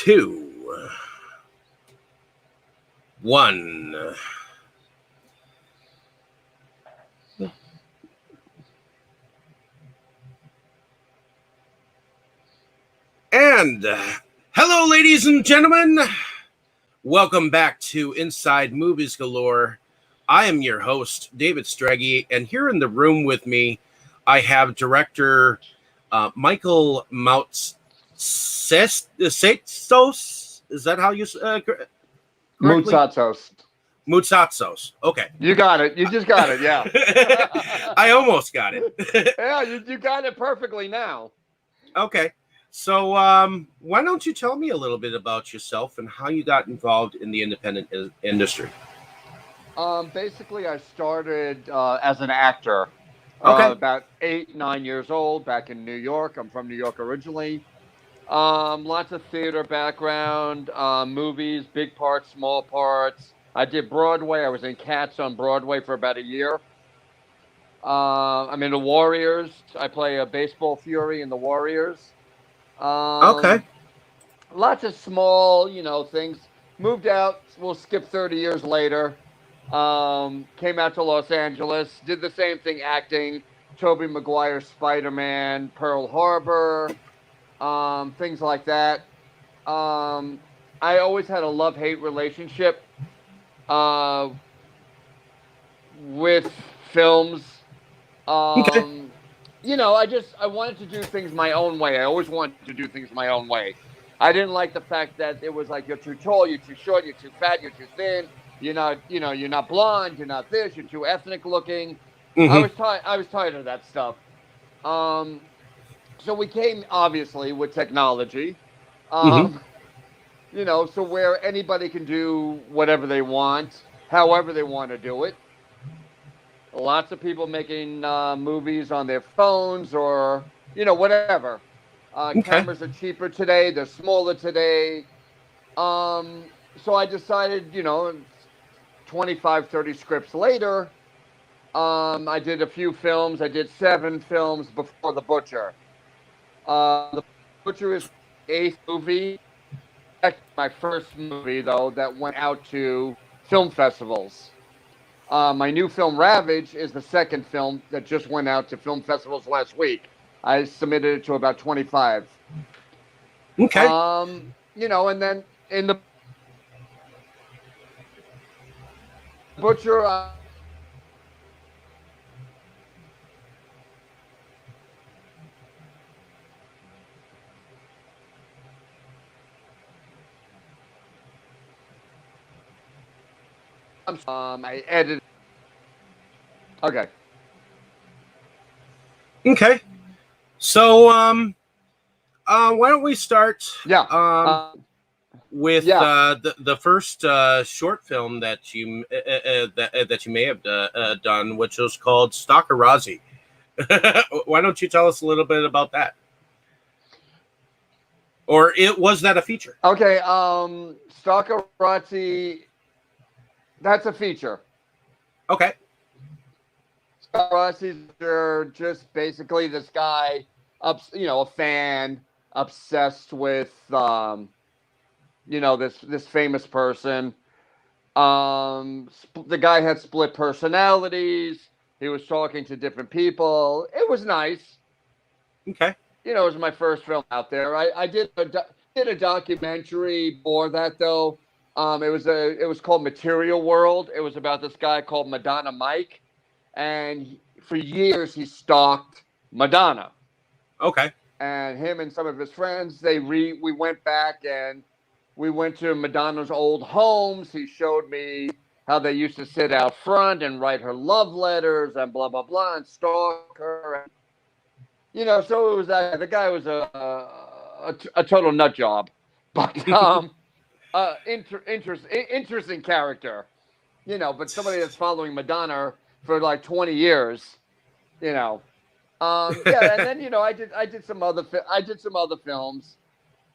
2, 1. And hello, ladies and gentlemen. Welcome back to Inside Movies Galore. I am your host, David Straggy, and here in the room with me, I have director Michael Moutsatsos. Is that how you Moutsatsos. Moutsatsos. Okay. You got it. You just got it. Yeah. I almost got it. Yeah, you got it perfectly now. Okay. So why don't you tell me a little bit about yourself and how you got involved in the independent industry? Basically, I started as an actor. Okay. About 8, 9 years old, back in New York. I'm from New York originally. Lots of theater background, movies, big parts, small parts. I did Broadway. I was in Cats on Broadway for about a year. I'm in the Warriors. I play a baseball fury in the Warriors. Okay. Lots of small, things. Moved out. We'll skip 30 years later. Came out to Los Angeles. Did the same thing acting. Tobey Maguire's Spider-Man, Pearl Harbor, things like that. I always had a love-hate relationship with films. Okay. I wanted to do things my own way. I always wanted to do things my own way. I didn't like the fact that it was like, you're too tall, you're too short, you're too fat, you're too thin, you're not blonde, you're not this, you're too ethnic looking. Mm-hmm. I was tired of that stuff. So we came obviously with technology. Mm-hmm. So where anybody can do whatever they want, however they want to do it. Lots of people making movies on their phones or, whatever. Okay. Cameras are cheaper today. They're smaller today. So I decided, 25, 30 scripts later, I did a few films. I did 7 films before The Butcher. The Butcher is my 8th movie. My first movie, though, that went out to film festivals. My new film, Ravage, is the second film that just went out to film festivals last week. I submitted it to about 25. Okay. And then in The Butcher, I edited. Okay. Okay. So why don't we start? Yeah. With the first short film that you that you may have done, which was called Stockarozzi. Why don't you tell us a little bit about that? Or was that a feature? Okay. Stockarozzi, that's a feature. Okay. Stockarozzi's just basically this guy, a fan obsessed with this famous person. The guy had split personalities. He was talking to different people. It was nice. Okay. It was my first film out there. I did a documentary for that though. It was called Material World. It was about this guy called Madonna Mike, and for years he stalked Madonna. Okay. And him and some of his friends, we went back and we went to Madonna's old homes. He showed me how they used to sit out front and write her love letters and blah, blah, blah, and stalk her. So it was that. The guy was a total nut job. But interesting character. But somebody that's following Madonna for like 20 years, Yeah, and then I did some other films.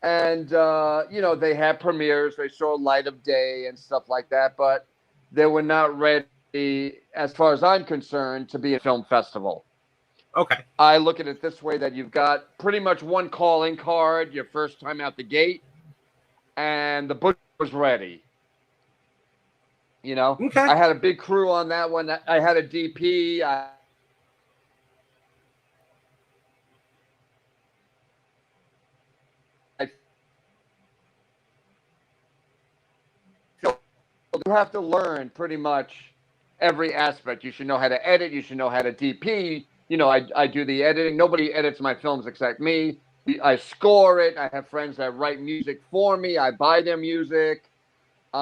And, they had premieres. They saw light of day and stuff like that. But they were not ready, as far as I'm concerned, to be a film festival. Okay. I look at it this way, that you've got pretty much one calling card your first time out the gate. and the butcher was ready. You know, Okay. I had a big crew on that one. I had a DP. You have to learn pretty much every aspect. You should know how to edit. You should know how to DP. You know, I do the editing. Nobody edits my films except me. I score it. I have friends that write music for me. I buy their music. You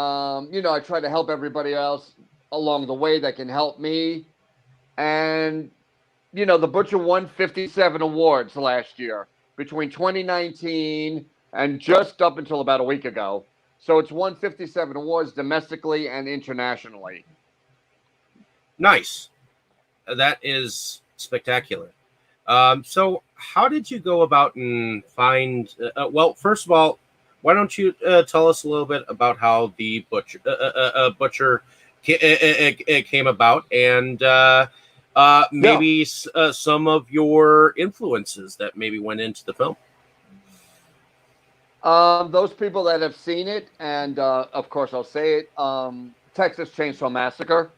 know, I try to help everybody else along the way that can help me. And, you know, The Butcher won 57 awards last year between 2019 and just up until about a week ago. So it's won 57 awards domestically and internationally. Nice. That is spectacular. So how did you go about and find? Well, first of all, why don't you tell us a little bit about how the butcher came about, and maybe some of your influences that maybe went into the film. Those people that have seen it, and of course I'll say it, Texas Chainsaw Massacre.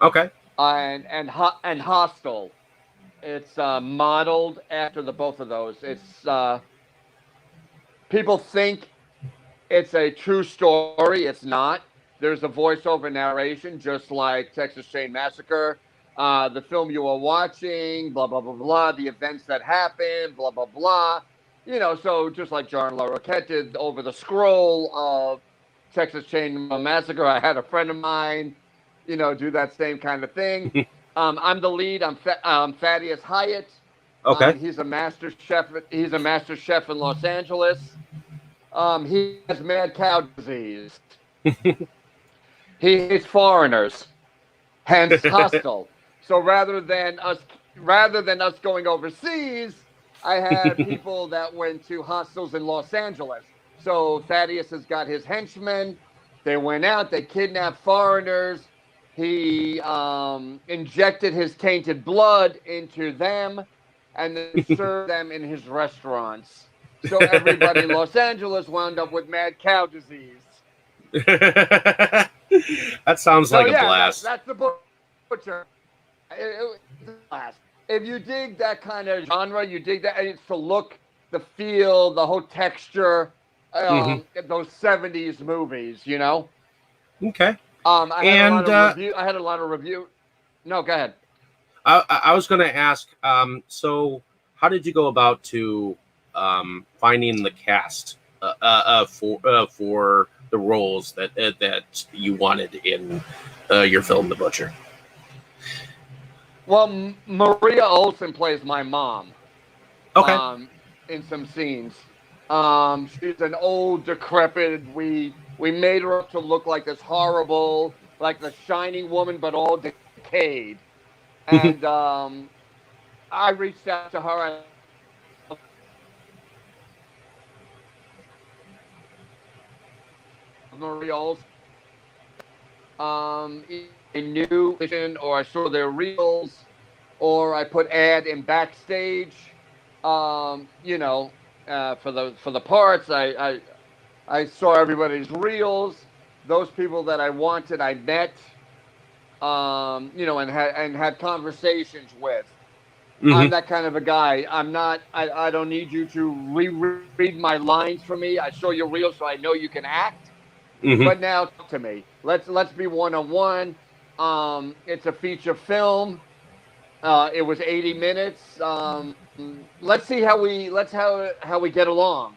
Okay. And Hostel. It's modeled after the both of those. It's people think it's a true story. It's not. There's a voiceover narration, just like Texas Chain Massacre. The film you are watching, blah blah blah blah. The events that happened, blah blah blah. You know, so just like John LaRoquette did over the scroll of Texas Chain Massacre, I had a friend of mine, you know, do that same kind of thing. I'm the lead. I'm Thaddeus Hyatt. Okay. He's a master chef. He's a master chef in Los Angeles. He has mad cow disease. He hates foreigners, hence Hostel. So rather than us going overseas, I had people that went to hostels in Los Angeles. So Thaddeus has got his henchmen. They went out. They kidnapped foreigners. He injected his tainted blood into them and then served them in his restaurants. So everybody in Los Angeles wound up with mad cow disease. That sounds like a blast. That's the butcher. It's a blast. If you dig that kind of genre, you dig that. It's the look, the feel, the whole texture, those 70s movies, you know? Okay. I had a lot of review. No, go ahead. I was going to ask. So, how did you go about to finding the cast for the roles that you wanted in your film, The Butcher? Well, Maria Olsen plays my mom. Okay. In some scenes. She's an old, decrepit. We made her up to look like this horrible, like the Shining woman, but all decayed. And I reached out to her. Maria Olsen. I knew, or I saw their reels, or I put ad in backstage. You know, for the parts, I saw everybody's reels. Those people that I wanted, I met, you know, and had conversations with. I'm that kind of a guy. I'm not. I don't need you to reread my lines for me. I saw your reels, so I know you can act. But now, talk to me. Let's be one-on-one. It's a feature film. It was 80 minutes. Let's see how we get along.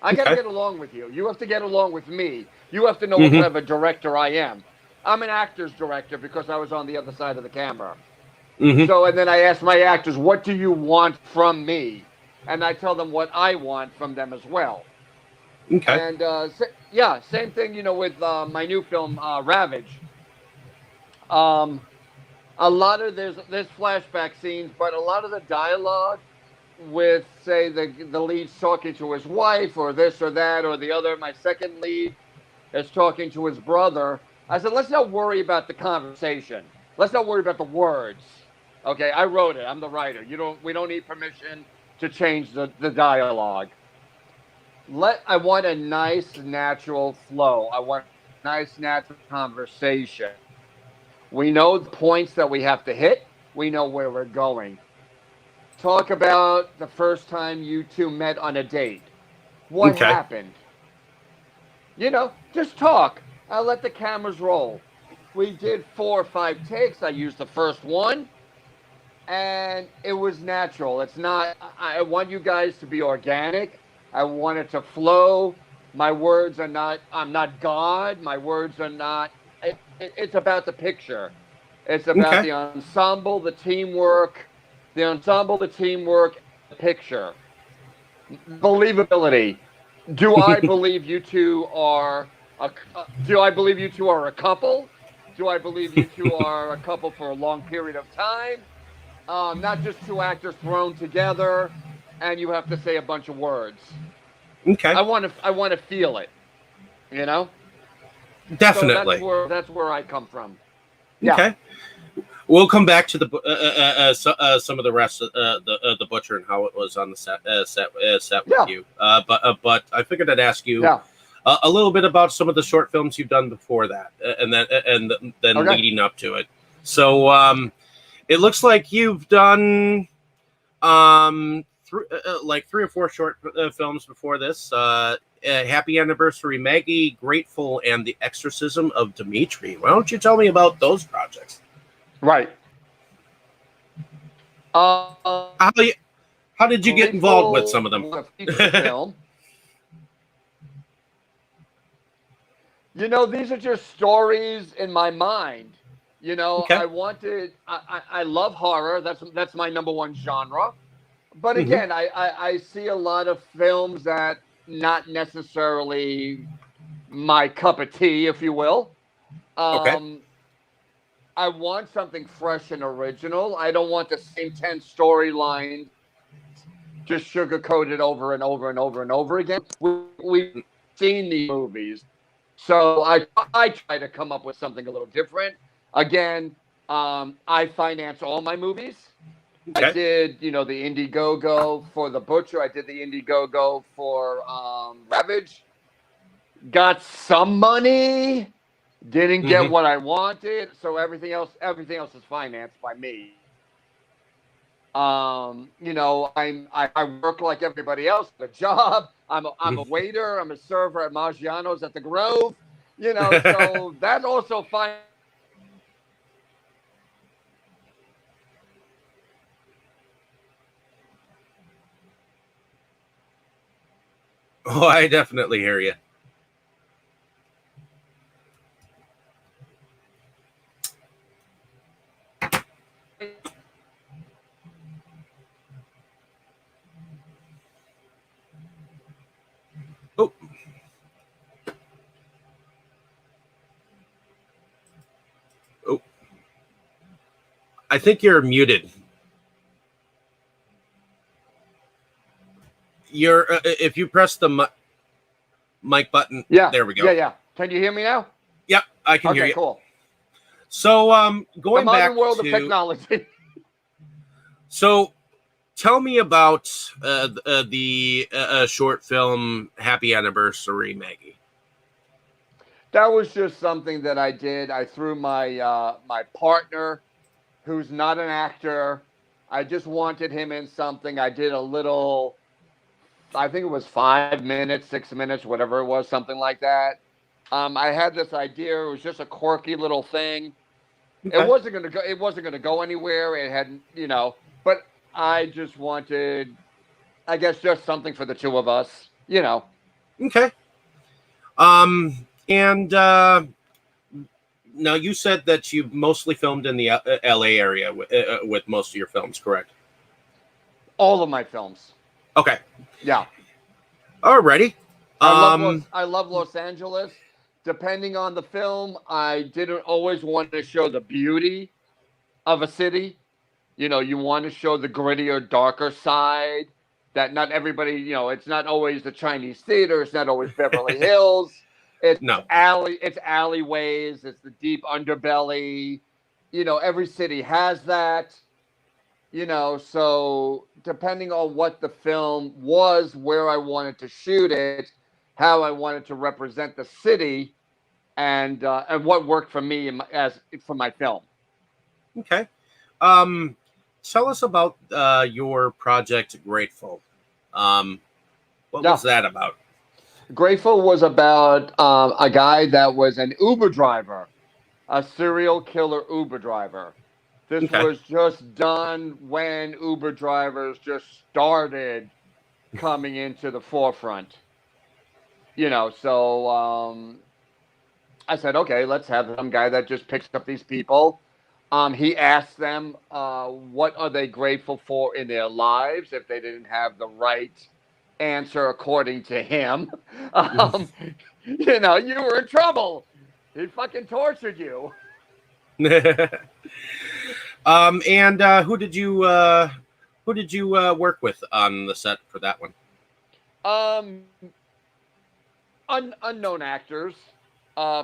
I got to get along with you. You have to get along with me. You have to know what kind of a director I am. I'm an actor's director because I was on the other side of the camera. So, and then I ask my actors, what do you want from me? And I tell them what I want from them as well. Okay. And same thing, you know, with my new film, Ravage. A lot of there's flashback scenes, but a lot of the dialogue with, say, the lead's talking to his wife or this or that or the other. My second lead is talking to his brother. I said, let's not worry about the conversation. Let's not worry about the words. Okay, I wrote it. I'm the writer. We don't need permission to change the dialogue. I want a nice natural flow. I want a nice natural conversation. We know the points that we have to hit. We know where we're going. Talk about the first time you two met on a date. What Okay. happened? Just talk. I'll let the cameras roll. We did 4 or 5 takes. I used the first one, and it was natural. It's not. I want you guys to be organic. I want it to flow. My words are not. I'm not God. My words are not. It's about the picture. It's about Okay. the ensemble, the teamwork, the picture, believability. Do I believe you two are do I believe you two are a couple? Do I believe you two are a couple for a long period of time? Not just two actors thrown together, and you have to say a bunch of words. Okay. I want to feel it, you know. So Definitely. that's where I come from. Yeah. Okay. We'll come back to the some of the rest of the butcher and how it was on the set with Yeah. you. But I figured I'd ask you Yeah. a little bit about some of the short films you've done before that, and then Okay. leading up to it. So it looks like you've done like 3 or 4 short films before this. Happy Anniversary, Maggie, Grateful, and The Exorcism of Dimitri. Why don't you tell me about those projects? Right. How did you get involved with some of them? A feature film. These are just stories in my mind. Okay. I love horror. That's my number one genre. But Mhm. again, I see a lot of films that not necessarily my cup of tea, if you will. Okay. I want something fresh and original. I don't want the same 10 storylines just sugar coated over and over and over and over again. We've seen these movies. So I try to come up with something a little different. Again, I finance all my movies. Okay. I did, the Indiegogo for The Butcher. I did the Indiegogo for Ravage. Got some money. Didn't get Mhm. what I wanted. So everything else is financed by me. I work like everybody else. The job. I'm a waiter. I'm a server at Maggiano's at the Grove. So that also fine. Oh, I definitely hear you. Oh. Oh. I think you're muted. You're if you press the mic button, Yeah, there we go. yeah. Can you hear me now? Yep, I can hear Okay, you. cool. So The going back modern world of to technology. so tell me about the short film Happy Anniversary, Maggie. That was just something that I did. I threw my partner, who's not an actor. I just wanted him in something. I did a little. I think it was 5 minutes, 6 minutes, whatever it was, something like that. I had this idea. It was just a quirky little thing. It Okay. wasn't gonna go. It wasn't gonna go anywhere. It hadn't, But I just wanted, I guess, just something for the two of us. Okay. And now you said that you've mostly filmed in the LA area with most of your films, correct? All of my films. Okay. Yeah. Alrighty. I love Los Angeles. Depending on the film, I didn't always want to show the beauty of a city. You want to show the grittier, darker side that not everybody, it's not always the Chinese theater, it's not always Beverly Hills. No. It's alleyways, it's the deep underbelly. Every city has that. So depending on what the film was, where I wanted to shoot it, how I wanted to represent the city, and what worked for me for my film. Okay. Um, Tell us about your project Grateful. Um, what Yeah, was that about? Grateful was about a guy that was an Uber driver, a serial killer Uber driver. This Okay. was just done when Uber drivers just started coming into the forefront. So I said, okay, let's have some guy that just picks up these people. He asked them, what are they grateful for in their lives if they didn't have the right answer according to him. Um, you were in trouble. He fucking tortured you. And who did you work with on the set for that one? Um, unknown actors,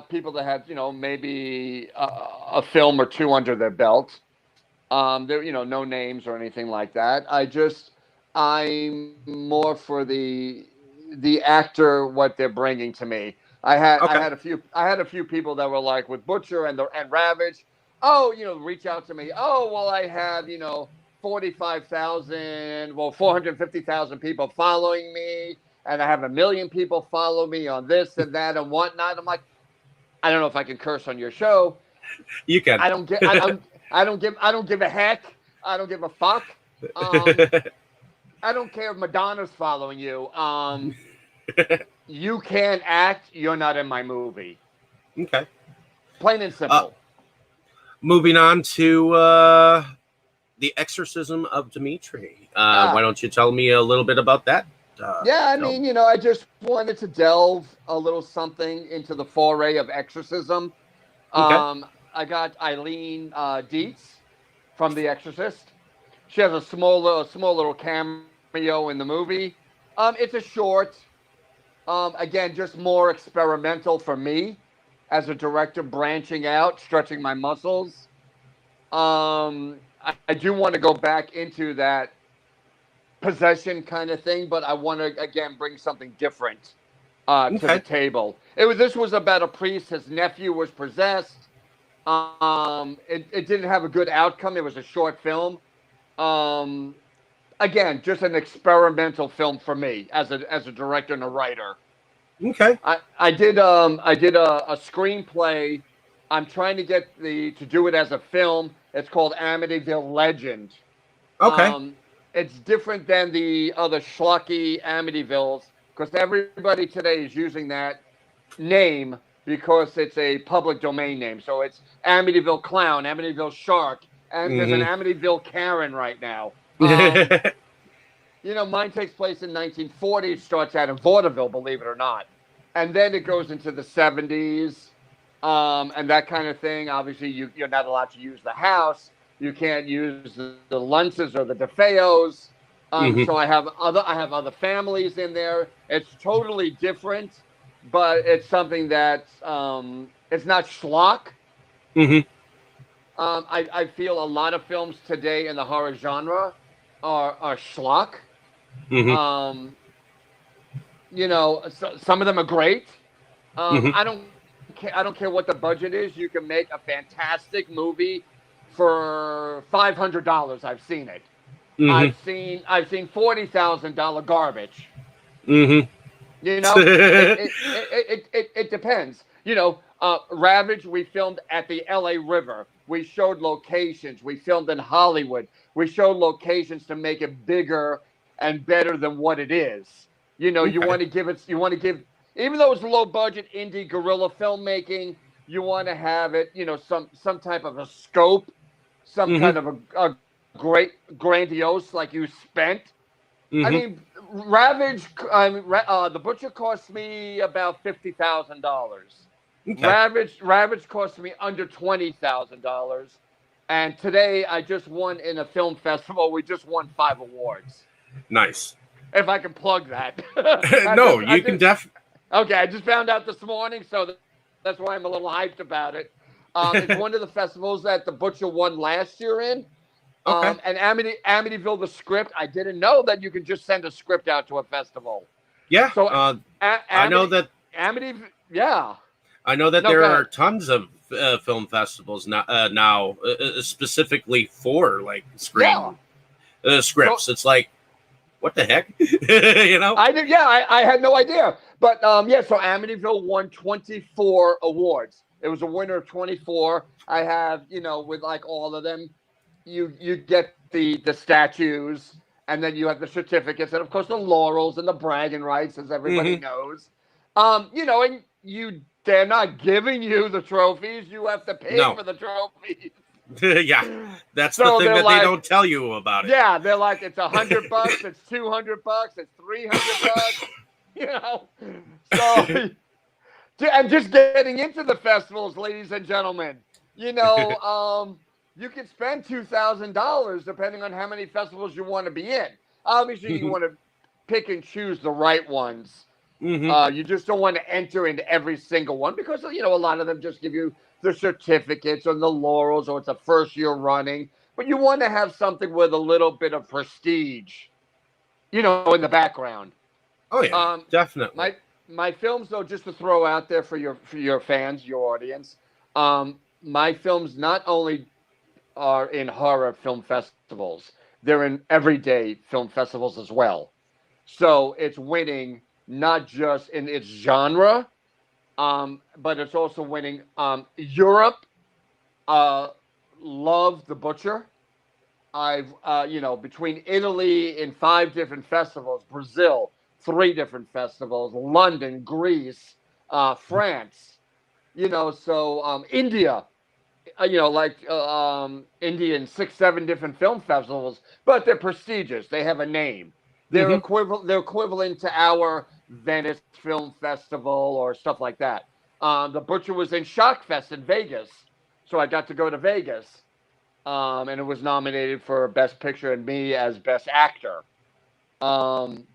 people that had maybe a film or two under their belt. There no names or anything like that. I'm more for the actor, what they're bringing to me. I Okay. had a few people that were like with Butcher and Ravage. Oh, reach out to me. Oh, well, I have 450,000 people following me, and I have 1 million people follow me on this and that and whatnot. I'm like, I don't know if I can curse on your show. You can. I don't get. I don't give a heck. I don't give a fuck. Um, I don't care if Madonna's following you. You can't act. You're not in my movie. Okay. Plain and Uh, simple. Moving on to the Exorcism of Dimitri. Why Ah, don't you tell me a little bit about that yeah. I film? mean, I just wanted to delve a little something into the foray of exorcism. Okay. I got Eileen Dietz from The Exorcist. She has a small little cameo in the movie. It's a short. Again, just more experimental for me as a director, branching out, stretching my muscles. I do want to go back into that possession kind of thing, but I want to again bring something different to the Okay. table. This was about a priest. His nephew was possessed. It didn't have a good outcome. It was a short film. Um, Again, just an experimental film for me as a director and a writer. Okay. I did a screenplay. I'm trying to get to do it as a film. It's called Amityville Legend. Okay. Um, it's different than the other schlocky Amityvilles because everybody today is using that name because it's a public domain name. So it's Amityville Clown, Amityville Shark, and there's an Mm-hmm. Amityville Karen right now. Mine takes place in 1940. It starts out in vaudeville, believe it or not, and then it goes into the 70s, and that kind of thing. Obviously, you're not allowed to use the house. You can't use the Lunces or the DeFeos. Mm-hmm. So I have other families in there. It's totally different, but it's something that it's not schlock. Mm-hmm. I feel a lot of films today in the horror genre are schlock. Mm-hmm. Um, some of them are great. Mm-hmm. I don't care what the budget is. You can make a fantastic movie for $500. I've seen it. Mm-hmm. I've seen $40,000 garbage. Mm-hmm. It depends. Ravage. We filmed at the L.A. River. We showed locations. We filmed in Hollywood. We showed locations to make it bigger and better than what it is. You Okay. want to give it. You want to give, even though it's low budget indie guerrilla filmmaking. You want to have it. Some type of a scope, some Mm-hmm. kind of a great grandiose like you spent. I Mm-hmm. mean, Ravage. The Butcher cost me about $50,000. Okay. Ravage cost me under $20,000. And today I just won in a film festival. We just won 5 awards. Nice. If I can plug that. No, you can Okay, I just found out this morning, so that's why I'm a little hyped about it. It's one of the festivals that the Butcher won last year in. Okay. And Amityville, the script, I didn't know that you could just send a script out to a festival. Yeah. So I know that. Yeah. I know that No, there go are ahead. tons of film festivals now specifically for like Yeah. screen So scripts. It's like, what the heck, you know? I did. Yeah, I had no idea. But yeah, so Amityville won 24 awards. It was a winner of 24. I have, with like all of them, you get the statues, and then you have the certificates, and of course the laurels and the bragging rights, as everybody Hmm. knows. And they're not giving you the trophies. You have to pay No. for the trophies. Yeah, that's the So thing they're that they like, don't tell you about it. yeah, they're like, it's $100, it's $200, it's $300, you know. So, and just getting into the festivals, ladies and gentlemen, you can spend $2,000 depending on how many festivals you want to be in. Obviously, you want to pick and choose the right ones. Hmm. You just don't want to enter into every single one because a lot of them just give you the certificates or the laurels, or it's a first year running. But you want to have something with a little bit of prestige, in the background. Oh yeah, Um, definitely. my films, though, just to throw out there for your fans, your audience, my films not only are in horror film festivals, they're in everyday film festivals as well. So it's winning not just in its genre, but it's also winning. Europe love The Butcher. I've between Italy in 5 different festivals, Brazil 3 different festivals, London, Greece, France. So India. India in 6, 7 different film festivals, but they're prestigious. They have a name. They're Hmm. equivalent. They're equivalent to our Venice Film Festival or stuff like that. The Butcher was in Shockfest in Vegas, so I got to go to Vegas, and it was nominated for Best Picture and me as Best Actor. Um,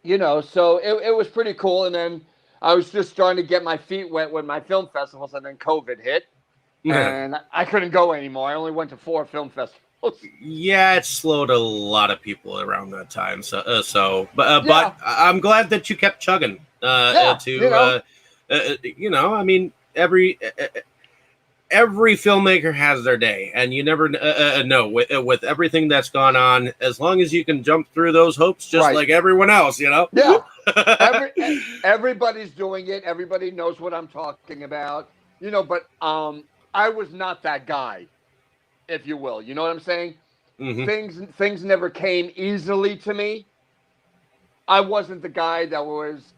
so it was pretty cool. And then I was just starting to get my feet wet with my film festivals, and then COVID hit and I couldn't go anymore. I only went to 4 film festivals. Yeah, it slowed a lot of people around that time. But Yeah, I'm glad that you kept chugging. yeah, I mean, every filmmaker has their day, and you never know with everything that's gone on. As long as you can jump through those hoops, just right. like everyone else, you know. Yeah, everybody's doing it. Everybody knows what I'm talking about. But I was not that guy, if you will. You know what I'm saying? Hmm. Things never came easily to me. I wasn't the guy that was.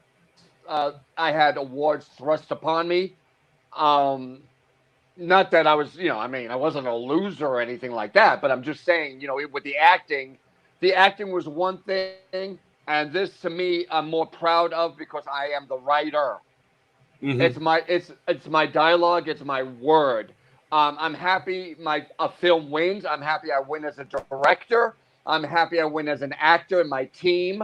I had awards thrust upon me. Um, Not that I was, I wasn't a loser or anything like that, but I'm just saying, with the acting was one thing, and this to me, I'm more proud of because I am the writer. Hmm. It's my dialogue, it's my word. I'm happy a film wins. I'm happy I win as a director. I'm happy I win as an actor and my team.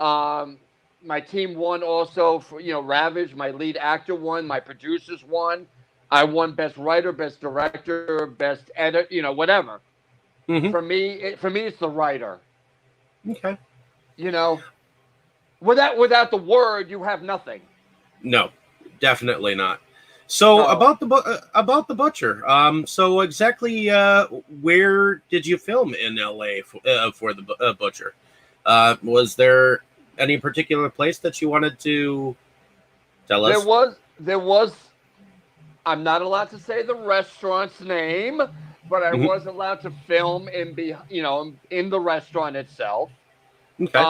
Um, my team won also for Ravage. My lead actor won. My producers won. I won best writer, best director, best edit. Whatever. Hmm. For me, it's the writer. Okay. You know, without the word, you have nothing. No, definitely not. So So about the butcher. So exactly, where did you film in LA for the butcher? Was there any particular place that you wanted to tell there us? was there was. I'm not allowed to say the restaurant's name, but I Hmm. was allowed to film in the restaurant itself. Okay.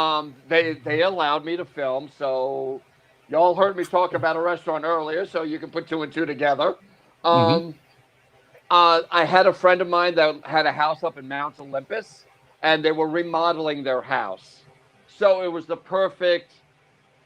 They allowed me to film, so y'all heard me talk about a restaurant earlier, so you can put 2 and 2 together. Hmm. Um, I had a friend of mine that had a house up in Mount Olympus, and they were remodeling their house, so it was the perfect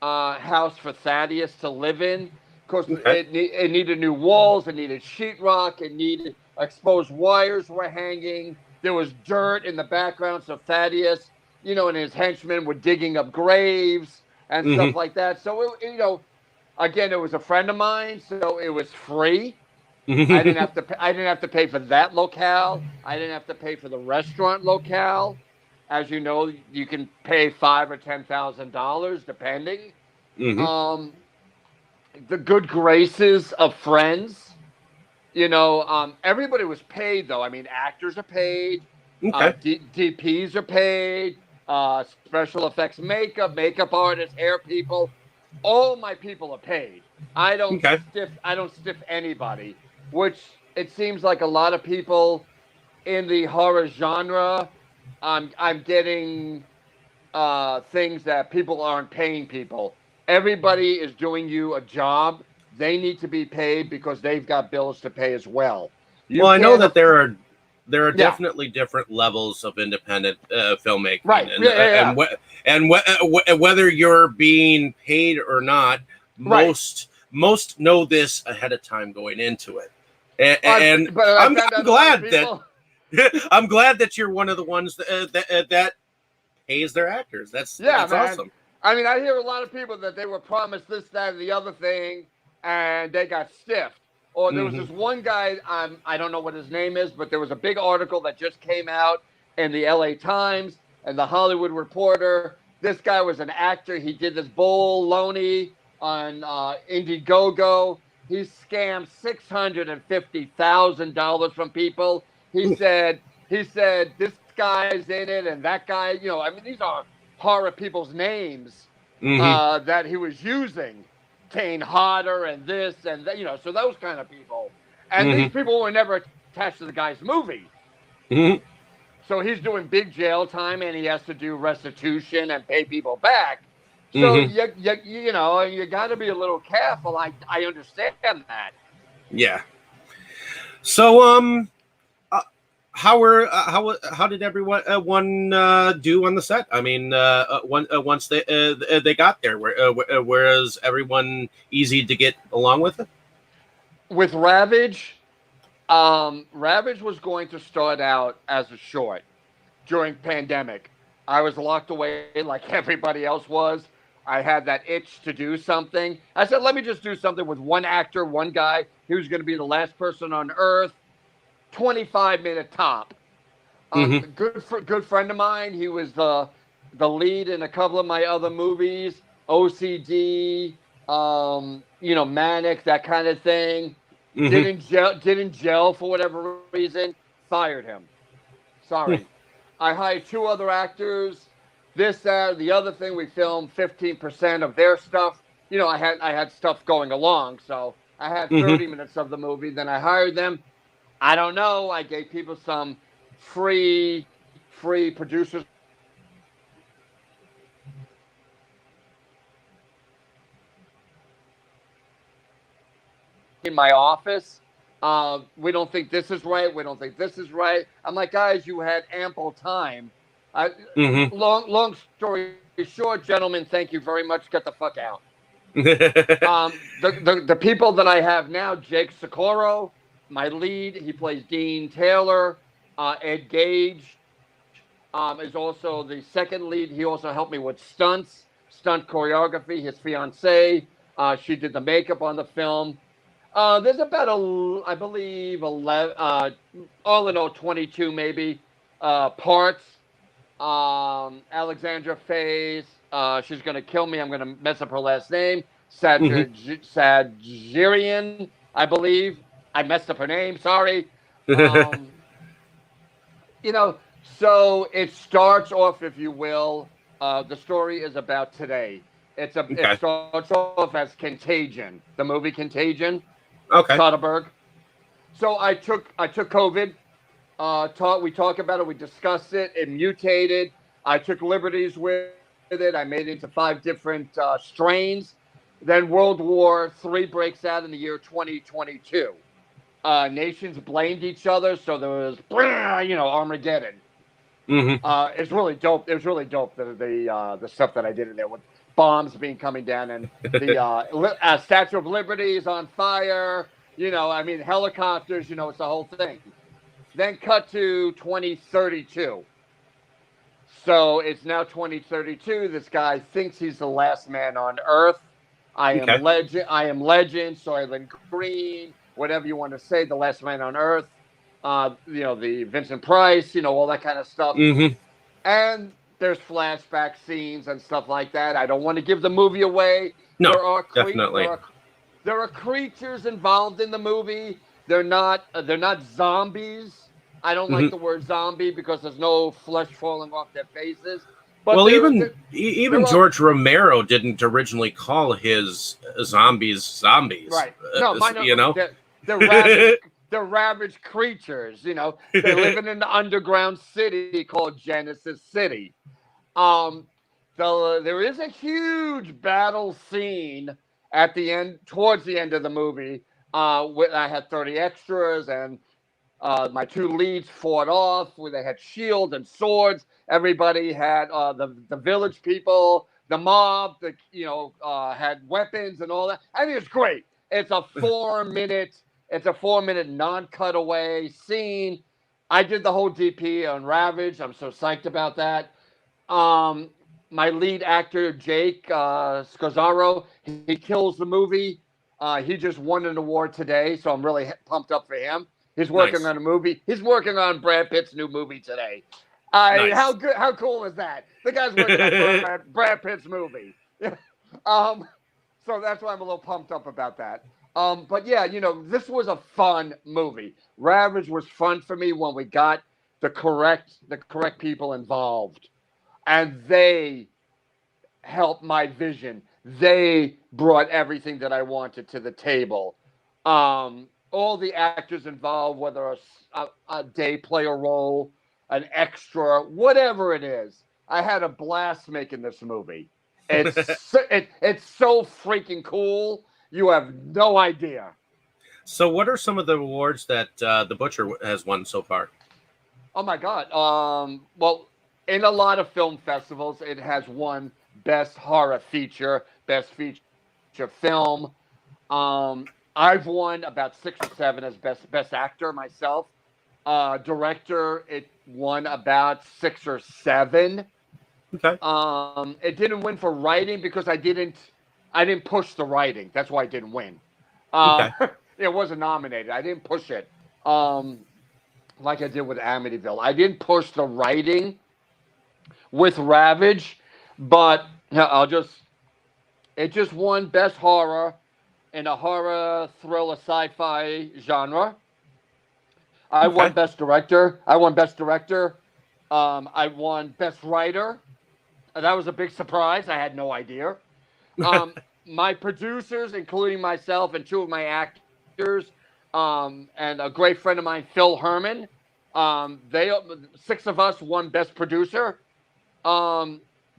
house for Thaddeus to live in. Of course, Okay. it needed new walls, it needed sheetrock, it needed exposed wires were hanging. There was dirt in the background, so Thaddeus, and his henchmen were digging up graves and stuff Hmm. like that. So again, it was a friend of mine, so it was free. I didn't have to. I didn't have to pay for that locale. I didn't have to pay for the restaurant locale. As you know, you can pay $5,000 or $10,000 depending. Mm-hmm. The good graces of friends. Everybody was paid though. I mean, actors are paid, Okay. DPs are paid, special effects, makeup artists, hair people. All my people are paid. I don't Okay. stiff. I don't stiff anybody, which it seems like a lot of people in the horror genre. I'm getting things that people aren't paying people. Everybody is doing you a job. They need to be paid because they've got bills to pay as well. You Well, I know can't. that there are Yeah. definitely different levels of independent filmmaking, Right. and Yeah. whether you're being paid or not, Right. most know this ahead of time going into it, and But I I'm found out a lot of glad that people. I'm glad that you're one of the ones that pays their actors. Yeah, That's man. awesome. I mean, I hear a lot of people that they were promised this, that, and the other thing, and they got stiffed. Or there was this one guy, I don't know what his name is, but there was a big article that just came out in the LA Times and the Hollywood Reporter. This guy was an actor. He did this bull loney on Indiegogo. He scammed $650,000 from people. He said this guy's in it and that guy. I mean, these are horror people's names that he was using. Kane Hodder and this and that, so those kind of people. And these people were never attached to the guy's movie. So he's doing big jail time and he has to do restitution and pay people back. So you got to be a little careful. I understand that. Yeah. So how did everyone do on the set? I mean, once they got there, whereas everyone easy to get along with it? With Ravage, Ravage was going to start out as a short during pandemic. I was locked away like everybody else was. I had that itch to do something. I said, let me just do something with one actor, one guy. He was going to be the last person on Earth. 25-minute top. Good friend of mine. He was the lead in a couple of my other movies. OCD, Manic, that kind of thing. Didn't gel for whatever reason. Fired him. Sorry. I hired 2 other actors. This, that, the other thing. We filmed 15% of their stuff. I had stuff going along, so I had 30 minutes of the movie. Then I hired them. I don't know. I gave people some free producers in my office. We don't think this is right. We don't think this is right. I'm like, guys, you had ample time. Long story short, gentlemen, thank you very much. Get the fuck out. The people that I have now, Jake Socorro, my lead, he plays Dean Taylor. Ed Gage is also the second lead. He also helped me with stunt choreography. His fiancée, she did the makeup on the film. There's about, I believe, 11, all in all, 22 maybe parts. Alexandra Faye, she's going to kill me. I'm going to mess up her last name. Sadjirian, I believe. I messed up her name. Sorry. So it starts off, if you will. The story is about today. It starts off as Contagion, the movie Contagion. Okay. Soderbergh. So I took COVID. We talk about it. We discussed it. It mutated. I took liberties with it. I made it into 5 different strains. Then World War III breaks out in the year 2022. Nations blamed each other, so there was, Armageddon. It's really dope. It was really dope, the stuff that I did in there with bombs coming down and the Statue of Liberty is on fire. Helicopters. It's the whole thing. Then cut to 2032. So it's now 2032. This guy thinks he's the last man on Earth. I am Legend. Soylent Green. whatever you want to say, The Last Man on Earth, the Vincent Price, all that kind of stuff. Mm-hmm. And there's flashback scenes and stuff like that. I don't want to give the movie away. No, There are definitely. there are creatures involved in the movie. They're not zombies. I don't like the word zombie because there's no flesh falling off their faces. But well, even George Romero didn't originally call his zombies. Right. No, they're ravaged creatures. They're living in the underground city called Genesis City. There is a huge battle scene at the end, towards the end of the movie. I had 30 extras, and my two leads fought off where they had shields and swords. Everybody had the village people, the mob, had weapons and all that. I mean, it's great. It's a 4-minute non-cutaway scene. I did the whole DP on Ravage. I'm so psyched about that. My lead actor, Jake Scazzaro, he kills the movie. He just won an award today, so I'm really pumped up for him. He's working on a movie. He's working on Brad Pitt's new movie today. Nice. How cool is that? The guy's working on Brad Pitt's movie. So that's why I'm a little pumped up about that. But yeah, this was a fun movie. Ravage was fun for me when we got the correct people involved, and they helped my vision. They brought everything that I wanted to the table. All the actors involved, whether a day player role, an extra, whatever it is, I had a blast making this movie. It's so freaking cool. You have no idea. So what are some of the awards that The Butcher has won so far? Oh my God. Well, in a lot of film festivals, it has won Best Horror Feature, Best Feature Film. I've won about 6 or 7 as Best Actor myself. Director, it won about 6 or 7. Okay. It didn't win for writing because I didn't push the writing. That's why I didn't win. Okay. It wasn't nominated. I didn't push it. Like I did with Amityville. I didn't push the writing with Ravage, but it just won Best Horror in a horror thriller sci-fi genre. I won Best Director. I won Best Writer. That was a big surprise. I had no idea. My producers, including myself and 2 of my actors, and a great friend of mine, Phil Herman, 6 of us won Best Producer.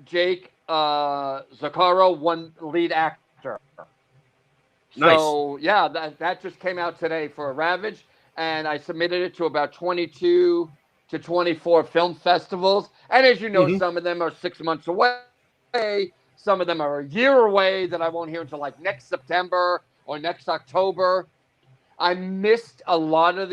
Jake Zaccaro won Lead Actor. Nice. So yeah, that just came out today for Ravage, and I submitted it to about 22 to 24 film festivals. And as you know, some of them are 6 months away. Some of them are a year away that I won't hear until like next September or next October. I missed a lot of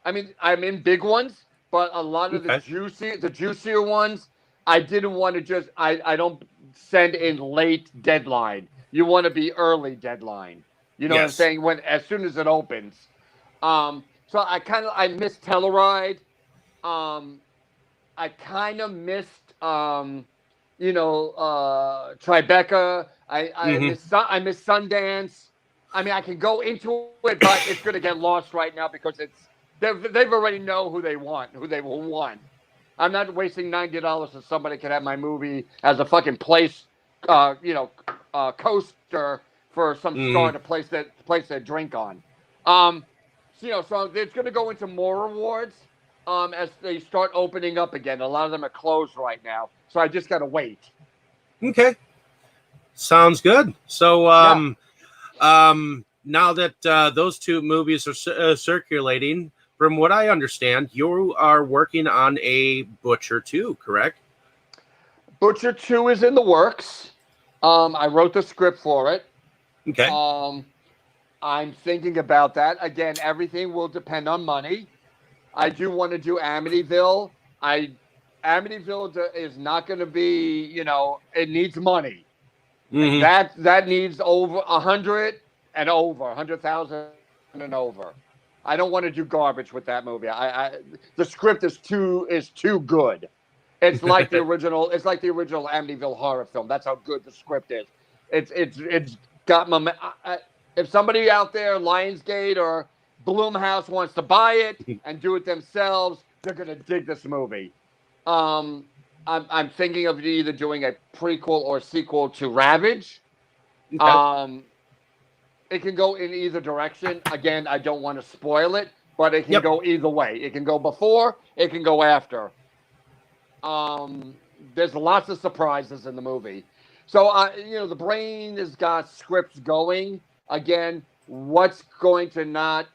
I'm in big ones, but a lot of the juicier ones, I didn't want to I don't send in late deadline. You want to be early deadline. You know what I'm saying? As soon as it opens. So I missed Telluride. I kind of missed Tribeca. I miss Sundance. I mean, I can go into it, but it's going to get lost right now because they've already know who they will want. I'm not wasting $90 so somebody can have my movie as a fucking place, coaster for some star to place their drink on. So it's going to go into more awards as they start opening up again. A lot of them are closed right now, so I just got to wait. Okay, sounds good. So now that those 2 movies are circulating, from what I understand, you are working on a Butcher 2, correct? Butcher 2 is in the works. I wrote the script for it. Okay. I'm thinking about that. Again, everything will depend on money. I do want to do Amityville. Amityville is not going to be, it needs money. That needs over 100,000 and over. I don't want to do garbage with that movie. The script is too good. It's like the original. It's like the original Amityville horror film. That's how good the script is. It's got if somebody out there, Lionsgate or Blumhouse, wants to buy it and do it themselves, they're gonna dig this movie. I'm thinking of either doing a prequel or sequel to Ravage. Okay. It can go in either direction. Again, I don't want to spoil it, but it can go either way. It can go before, it can go after. There's lots of surprises in the movie. So, the brain has got scripts going. Again, what's going to not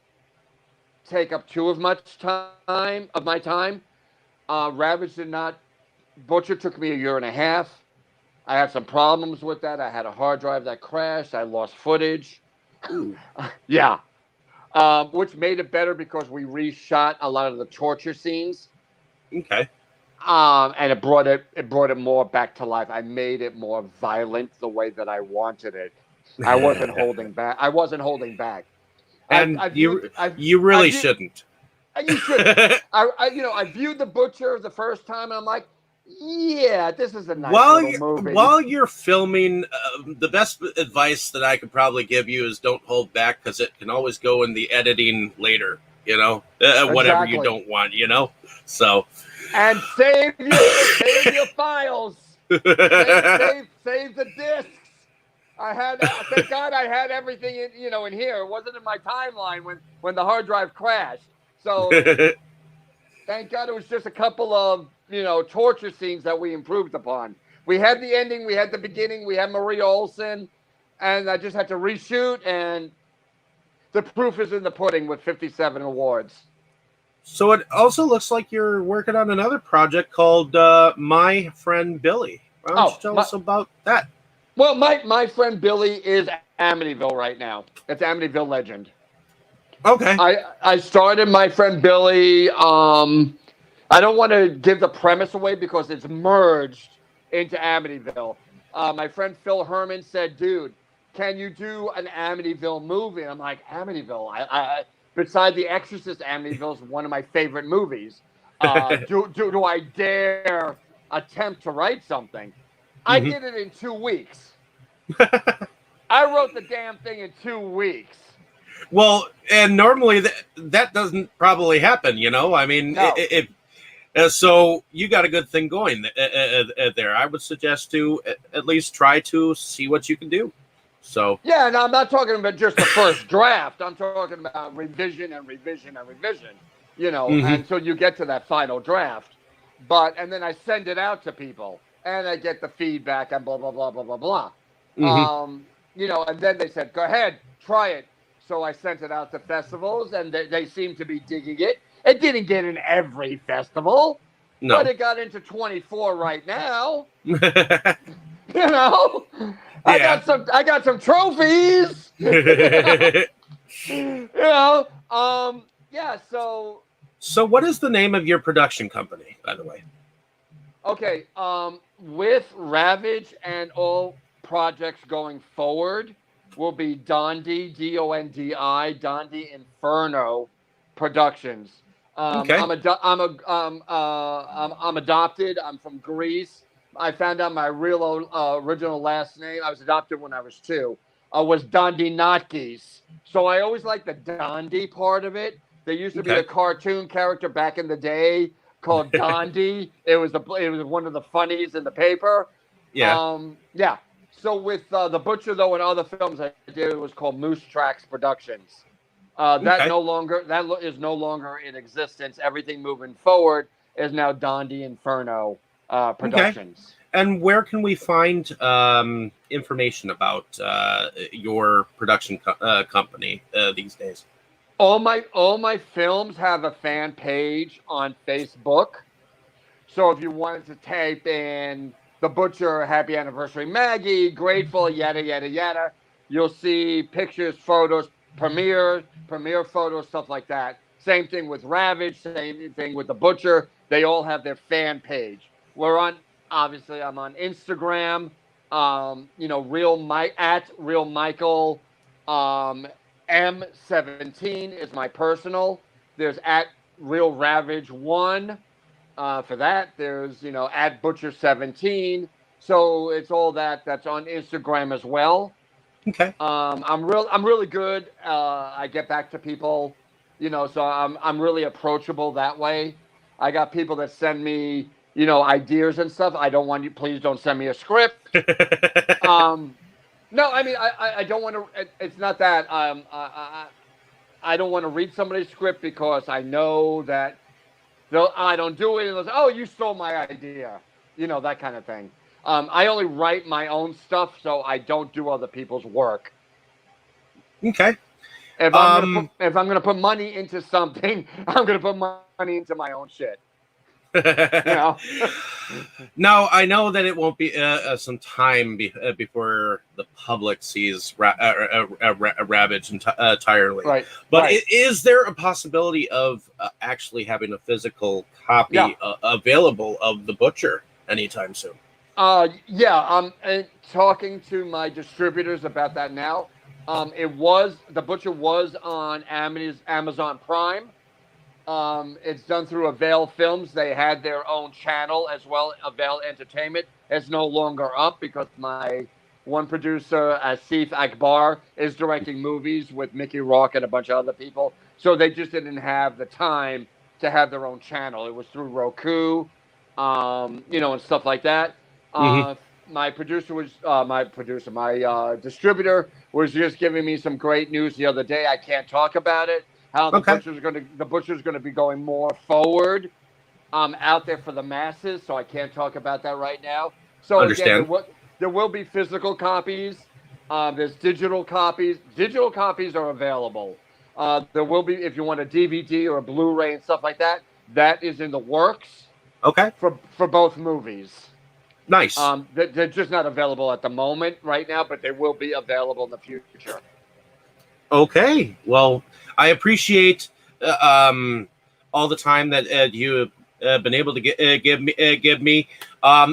take up too much time of my time? Ravage did not. Butcher took me a year and a half. I had some problems with that. I had a hard drive that crashed. I lost footage. Yeah. Which made it better because we reshot a lot of the torture scenes. Okay. And it brought it more back to life. I made it more violent the way that I wanted it. I wasn't holding back. And you really shouldn't. You shouldn't. I viewed The Butcher the first time, and I'm like, yeah, this is a nice little movie. While you're filming, the best advice that I could probably give you is don't hold back, because it can always go in the editing later, whatever you don't want, So. And save your files. Save the discs. Thank God I had everything in here. It wasn't in my timeline when the hard drive crashed. So thank God it was just a couple of torture scenes that we improved upon. We had the ending, we had the beginning, we had Maria Olsen, and I just had to reshoot, and the proof is in the pudding with 57 awards. So it also looks like you're working on another project called My Friend Billy. Why don't you tell us about that? Well, my friend Billy is Amityville right now. It's Amityville Legend. Okay. I started My Friend Billy. I don't want to give the premise away because it's merged into Amityville. My friend Phil Herman said, "Dude, can you do an Amityville movie?" And I'm like, Amityville? I beside The Exorcist, Amityville is one of my favorite movies. Do I dare attempt to write something? I did it in 2 weeks. I wrote the damn thing in 2 weeks. Well, and normally that doesn't probably happen, I mean, no. So you got a good thing going there. I would suggest to at least try to see what you can do. So yeah, no, I'm not talking about just the first draft. I'm talking about revision and revision and revision, until you get to that final draft. And then I send it out to people, and I get the feedback and blah, blah, blah, blah, blah, blah. And then they said, go ahead, try it. So I sent it out to festivals, and they seem to be digging it. It didn't get in every festival, but it got into 24 right now. Yeah. I got some trophies. Yeah. So what is the name of your production company, by the way? Okay. With Ravage and all projects going forward will be Dondi, D-O-N-D-I, Dondi Inferno Productions. Okay. I'm adopted. I'm from Greece. I found out my real original last name. I was adopted when I was 2. Was Dondi Notkis. So I always liked the Dondi part of it. There used to be a cartoon character back in the day called Dondi. It was one of the funnies in the paper. Yeah. Yeah. So with The Butcher, though, and other films I did, it was called Moose Tracks Productions. That is no longer in existence. Everything moving forward is now Dondi Inferno Productions. Okay. And where can we find information about your production company these days? All my films have a fan page on Facebook. So if you wanted to type in The Butcher, Happy Anniversary Maggie, Grateful, yada, yada, yada, you'll see pictures, photos, premiere photos, stuff like that. Same thing with Ravage, same thing with The Butcher. They all have their fan page. Obviously, I'm on Instagram, at Real Michael, M17 is my personal. There's at Real Ravage 1 for that. There's, at Butcher 17. So it's all that's on Instagram as well. Okay. I'm really good. I get back to people, so I'm really approachable that way. I got people that send me, ideas and stuff. I don't want you. Please don't send me a script. No, I mean I don't want to. It's not that. I don't want to read somebody's script because I know that I don't do it. And they'll say, "Oh, you stole my idea," that kind of thing. I only write my own stuff, so I don't do other people's work. Okay. If I'm gonna put money into something, I'm gonna put money into my own shit. Now I know that it won't be some time before the public sees Ravage entirely. Right. But right. Is there a possibility of actually having a physical copy available of The Butcher anytime soon? Yeah. I'm talking to my distributors about that now. The Butcher was on Amazon Prime. It's done through Avail Films. They had their own channel as well. Avail Entertainment is no longer up because my one producer, Asif Akbar, is directing movies with Mickey Rourke and a bunch of other people. So they just didn't have the time to have their own channel. It was through Roku, and stuff like that. My distributor was just giving me some great news the other day. I can't talk about it. How the Butcher's going to be going more forward, out there for the masses. So I can't talk about that right now. So Understand. Again, there will be physical copies. There's digital copies. Digital copies are available. There will be, if you want a DVD or a Blu-ray and stuff like that. That is in the works. Okay. For both movies. Nice. They're just not available at the moment right now, but they will be available in the future. Okay. Well, I appreciate all the time that you have been able to give me.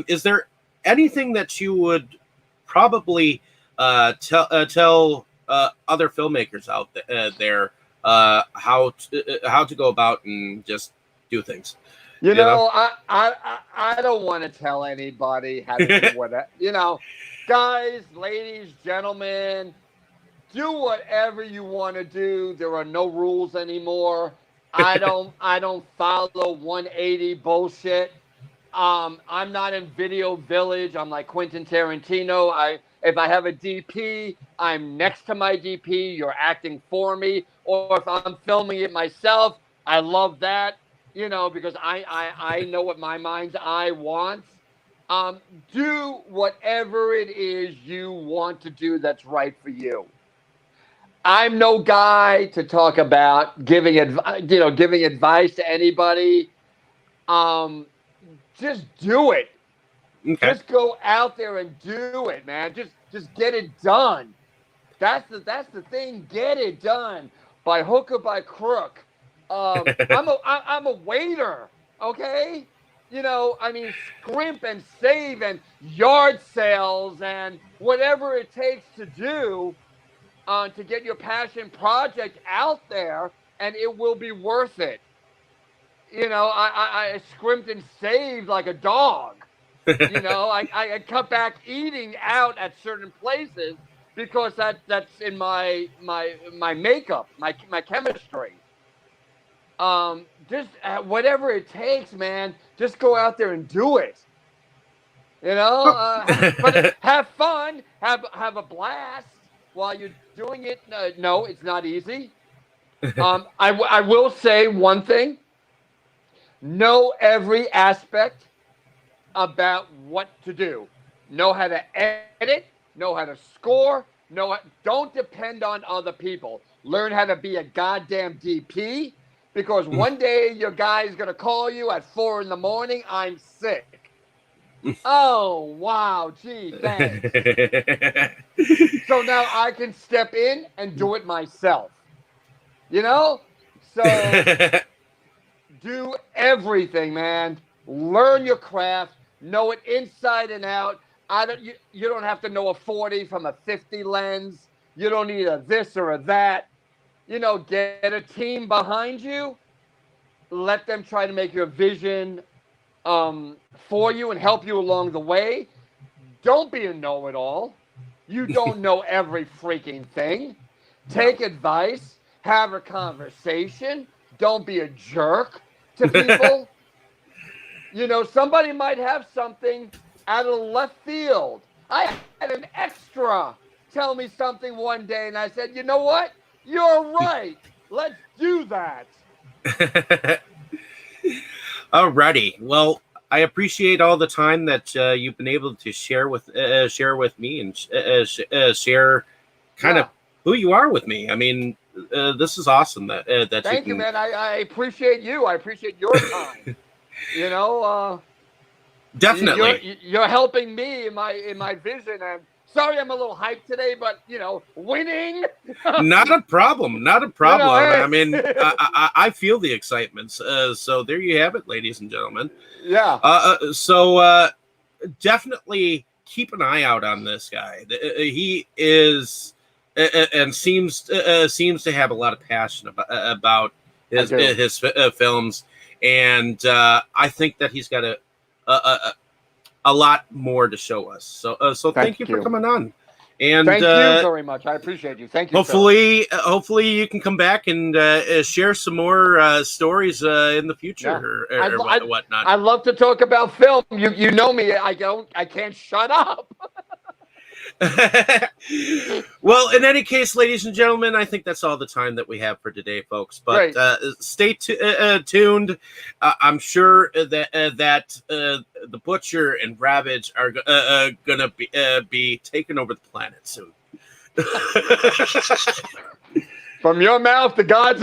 Is there anything that you would probably tell other filmmakers out there how to go about and just do things? I don't want to tell anybody how to do whatever. Guys, ladies, gentlemen, do whatever you want to do. There are no rules anymore. I don't follow 180 bullshit. I'm not in Video Village. I'm like Quentin Tarantino. If I have a DP, I'm next to my DP. You're acting for me. Or if I'm filming it myself, I love that. Because I know what my mind's eye wants. Do whatever it is you want to do that's right for you. I'm no guy to talk about giving advice to anybody. Just do it. Okay. Just go out there and do it, man. Just get it done. That's the thing. Get it done by hook or by crook. I'm a waiter, okay? Scrimp and save and yard sales and whatever it takes to do to get your passion project out there, and it will be worth it. I scrimped and saved like a dog. I cut back eating out at certain places because that's in my makeup, my chemistry. Just whatever it takes, man. Just go out there and do it. But have fun, have a blast while you're doing it. No, it's not easy. I will say one thing. Know every aspect about what to do. Know how to edit. Know how to score. Don't depend on other people. Learn how to be a goddamn DP. Because one day your guy's going to call you at 4 a.m. I'm sick. Oh, wow. Gee, thanks. So now I can step in and do it myself. So do everything, man. Learn your craft. Know it inside and out. You don't have to know a 40 from a 50 lens. You don't need a this or a that. get a team behind you. Let them try to make your vision for you and help you along the way. Don't be a know-it-all. You don't know every freaking thing. Take advice. Have a conversation. Don't be a jerk to people. Somebody might have something out of left field. I had an extra tell me something one day, and I said, you know what? You're right. Let's do that. Alrighty. Well, I appreciate all the time that you've been able to share with me and share kind of who you are with me. I mean, this is awesome. That Thank you, man. I appreciate you. I appreciate your time. Definitely. You're helping me in my vision. And sorry, I'm a little hyped today, but winning. Not a problem. Not a problem. Hey. I mean, I feel the excitement. So there you have it, ladies and gentlemen. Yeah. So definitely keep an eye out on this guy. He is and seems to have a lot of passion about his films, and I think that he's got a lot more to show us. So thank you for coming on. And thank you very much. I appreciate you. Thank you. Hopefully you can come back and share some more stories in the future or whatnot. I love to talk about film. You know me. I can't shut up. Well, in any case, ladies and gentlemen, I think that's all the time that we have for today, folks. But stay tuned. I'm sure that the Butcher and Ravage are going to be taking over the planet soon. From your mouth to God's